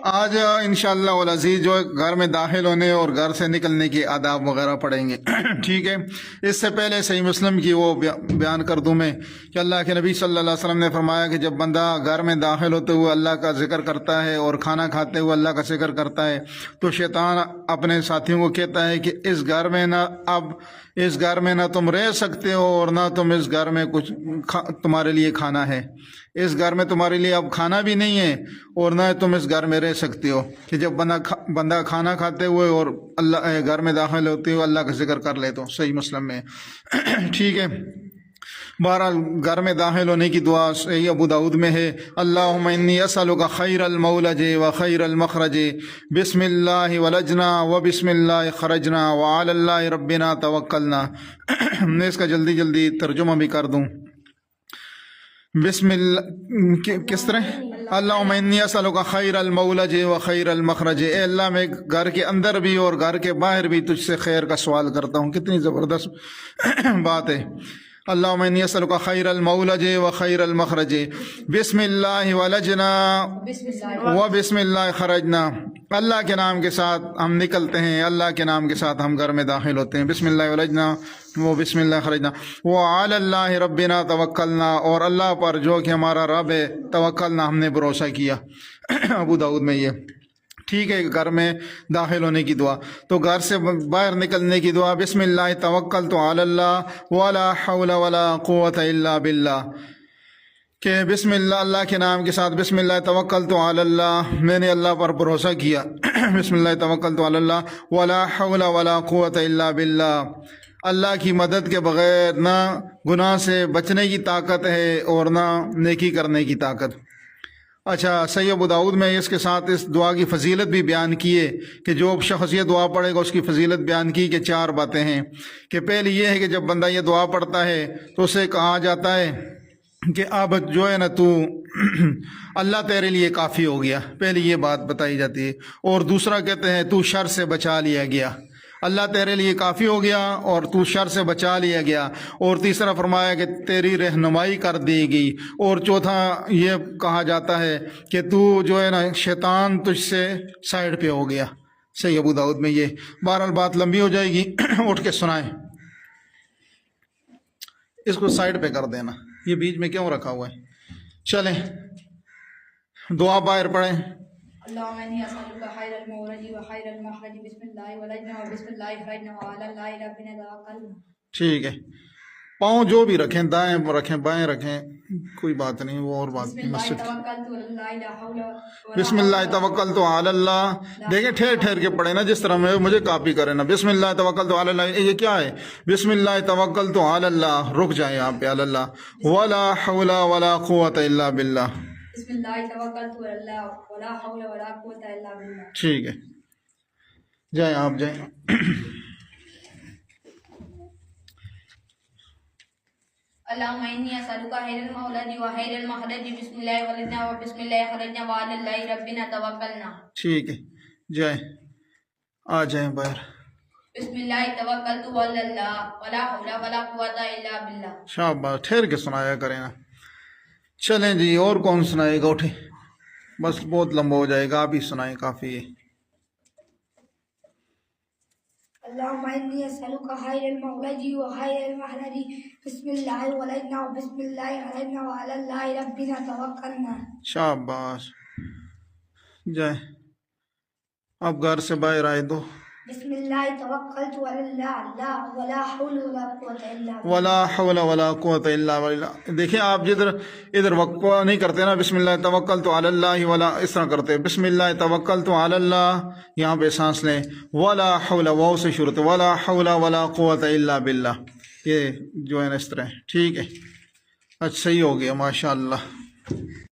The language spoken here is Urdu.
آج انشاءاللہ العزیز جو گھر میں داخل ہونے اور گھر سے نکلنے کی آداب وغیرہ پڑھیں گے ٹھیک ہے۔ اس سے پہلے صحیح مسلم کی وہ بیان کر دوں میں کہ اللہ کے نبی صلی اللہ علیہ وسلم نے فرمایا کہ جب بندہ گھر میں داخل ہوتے ہوئے اللہ کا ذکر کرتا ہے اور کھانا کھاتے ہوئے اللہ کا ذکر کرتا ہے تو شیطان اپنے ساتھیوں کو کہتا ہے کہ اس گھر میں نہ تم رہ سکتے ہو اور نہ تم اس گھر میں کچھ تمہارے لیے کھانا ہے، اس گھر میں تمہارے لیے اب کھانا بھی نہیں ہے اور نہ تم اس گھر میں رہ سکتے ہو۔ کہ جب بندہ کھانا کھاتے ہوئے اور اللہ گھر میں داخل ہوتے ہوئے اللہ کا ذکر کر لے تو صحیح مسلم میں ٹھیک ہے۔ بہرحال گھر میں داخل ہونے کی دعا صحیح ابو داؤد میں ہے، اللہم انی اسألک خیر المولج و خیر المخرج، بسم اللہ ولجنا و بسم اللہ خرجنا وعلی اللہ ربنا توکلنا۔ میں اس کا جلدی ترجمہ بھی کر دوں۔ بسم اللہ کس طرح؟ اللہم انی اسألک خیر المولج و خیر المخرج، اے اللہ میں گھر کے اندر بھی اور گھر کے باہر بھی تجھ سے خیر کا سوال کرتا ہوں۔ کتنی زبردست بات ہے۔ اللہم انی اسألک خیر المولج و خیر المخرج، بسم اللہ ولجنا و بسم اللہ خرجنا۔ اللہ کے نام کے ساتھ ہم نکلتے ہیں، اللہ کے نام کے ساتھ ہم گھر میں داخل ہوتے ہیں، بسم اللہ ولجنا و بسم اللہ خرجنا وعلی اللہ ربنا توکلنا، اور اللہ پر جو کہ ہمارا رب ہے، توکلنا ہم نے بھروسہ کیا۔ ابو داؤد میں یہ ٹھیک ہے۔ گھر میں داخل ہونے کی دعا، تو گھر سے باہر نکلنے کی دعا، بسم اللہ توکلت علی اللہ ولا حول ولا قوت الا باللہ، کہ بسم اللہ اللہ کے نام کے ساتھ، بسم اللہ توکلت علی اللہ میں نے اللہ پر بھروسہ کیا، بسم اللہ توکلت علی اللہ ولا حول ولا قوت الا باللہ، اللہ کی مدد کے بغیر نہ گناہ سے بچنے کی طاقت ہے اور نہ نیکی کرنے کی طاقت۔ اچھا، صحیح ابو داؤد میں اس کے ساتھ اس دعا کی فضیلت بھی بیان کی ہے کہ جو شخص یہ دعا پڑھے گا اس کی فضیلت بیان کی کہ 4 باتیں ہیں۔ کہ پہلی یہ ہے کہ جب بندہ یہ دعا پڑھتا ہے تو اسے کہا جاتا ہے کہ اب جو ہے نا تو اللہ تیرے لیے کافی ہو گیا، پہلی یہ بات بتائی جاتی ہے۔ اور دوسرا کہتے ہیں تو شر سے بچا لیا گیا، اللہ تیرے لیے کافی ہو گیا اور تو شر سے بچا لیا گیا۔ اور تیسرا فرمایا کہ تیری رہنمائی کر دی گئی۔ اور چوتھا یہ کہا جاتا ہے کہ تو جو ہے نا شیطان تجھ سے سائڈ پہ ہو گیا۔ صحیح ابو داؤد میں یہ۔ بہرحال بات لمبی ہو جائے گی، اٹھ کے سنائیں۔ اس کو سائڈ پہ کر دینا، یہ بیچ میں کیوں رکھا ہوا ہے؟ چلیں دعا باہر پڑھیں۔ اللهم اني اسالك خير المولج وخير المخرج، بسم الله ولجنا وبسم الله خرجنا وعلى الله ربنا توكلنا۔ ٹھیک ہے، پاؤں جو بھی رکھیں، دائیں رکھیں بائیں رکھیں، کوئی بات نہیں، وہ اور بات نہیں۔ مسجد بسم اللہ توکلت علی اللہ، دیکھیں ٹھہر کے پڑھیں نا، جس طرح میں مجھے کاپی کریں نا۔ بسم اللہ توکلت علی اللہ، یہ کیا ہے؟ بسم اللہ توکلت علی اللہ، رک جائیں یہاں پہ، علی اللہ، ولا حول ولا قوت الا باللہ، بسم اللہ توکلت علی اللہ ولا حول ولا قوت الا باللہ۔ ٹھیک ہے، جائیں آپ جائیں۔ اللهم اني اسالك خير المولج وخير المخرج، بسم الله ولدنا وبسم الله خرجنا وعلى الله ربنا توكلنا۔ ٹھیک ہے، جائیں، آ جائیں باہر۔ بسم اللہ توکلت علی اللہ ولا حول ولا قوت الا باللہ۔ شاباش، ٹھہر کے سنایا کریں نا۔ چلیں جی، اور کون سنائے گا؟ اٹھیں، بس بہت لمبا ہو جائے گا، آپ ہی سنائیں، کافی ہے۔ اللهم اني اسالك خير المولج وخير المخرج، بسم الله ولجنا وبسم الله خرجنا وعلى الله ربنا توكلنا۔ شاباش، جائیں، اب گھر سے باہر آئے دو۔ بسم اللہ توکلت علی اللہ لا ولا حول ولا قوت الا باللہ۔ ولا حول ولا قوت الا باللہ۔ دیکھیں آپ ادھر وقفہ نہیں کرتے نا، بسم اللہ توکلت علی اللہ ولا، اس طرح کرتے، بسم اللہ توکلت علی اللہ، یہاں پہ سانس لیں، ولا حول، واو سے شروع ہوتے، ولا حول ولا قوت الا باللہ، یہ جو ہے نا اس طرح، ٹھیک ہے۔ اچھا، صحیح ہو گیا، ماشاء اللہ۔